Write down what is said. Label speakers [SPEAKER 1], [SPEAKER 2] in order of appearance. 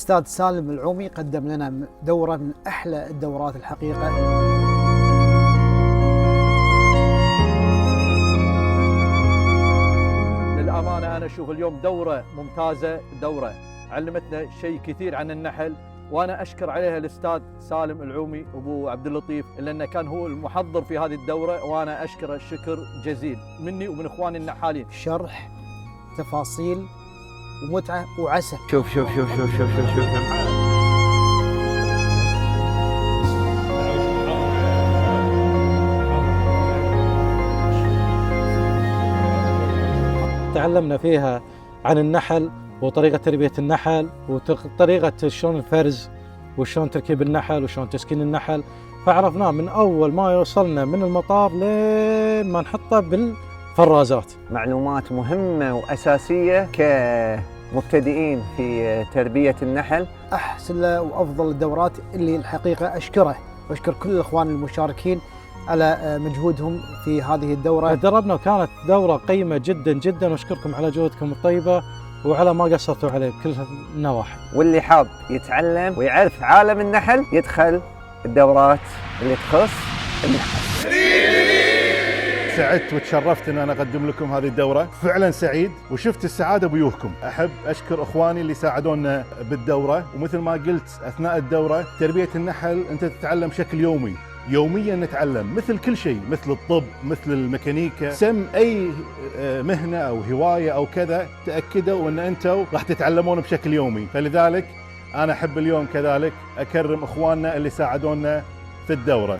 [SPEAKER 1] أستاذ سالم العومي قدم لنا دورة من أحلى الدورات الحقيقة.
[SPEAKER 2] للأمانة أنا أشوف اليوم دورة ممتازة، دورة علمتنا شيء كثير عن النحل، وأنا أشكر عليها الأستاذ سالم العومي أبو عبد اللطيف لأنه كان هو المحضر في هذه الدورة، وأنا أشكره شكر جزيل مني ومن إخواني النحالين.
[SPEAKER 1] شرح، تفاصيل، ومتعة وعسل.
[SPEAKER 3] شوف شوف شوف شوف شوف شوف شوف
[SPEAKER 4] تعلمنا فيها عن النحل وطريقة تربية النحل وطريقة شلون الفرز وشلون تركيب النحل وشلون تسكين النحل، فعرفناه من أول ما يوصلنا من المطار لين ما نحطه بالفرازات.
[SPEAKER 3] معلومات مهمة وأساسية كمبتدئين في تربية النحل.
[SPEAKER 1] أحسن له وأفضل الدورات اللي الحقيقة أشكره وأشكر كل الإخوان المشاركين على مجهودهم في هذه الدورة.
[SPEAKER 4] دربنا وكانت دورة قيمة جدا جدا، وأشكركم على جهودكم الطيبة وعلى ما قصرتوا عليه بكل النواحي.
[SPEAKER 3] واللي حاب يتعلم ويعرف عالم النحل يدخل الدورات اللي تخص النحل.
[SPEAKER 5] سعدت وتشرفت ان انا اقدم لكم هذه الدوره، فعلا سعيد وشفت السعاده بوجوهكم. احب اشكر اخواني اللي ساعدونا بالدوره، ومثل ما قلت اثناء الدوره تربيه النحل انت تتعلم بشكل يومي، يوميا نتعلم مثل كل شيء، مثل الطب، مثل الميكانيكا، سم اي مهنه او هوايه او كذا، تاكدوا ان انتم راح تتعلمون بشكل يومي. فلذلك انا احب اليوم كذلك اكرم اخواننا اللي ساعدونا في الدوره.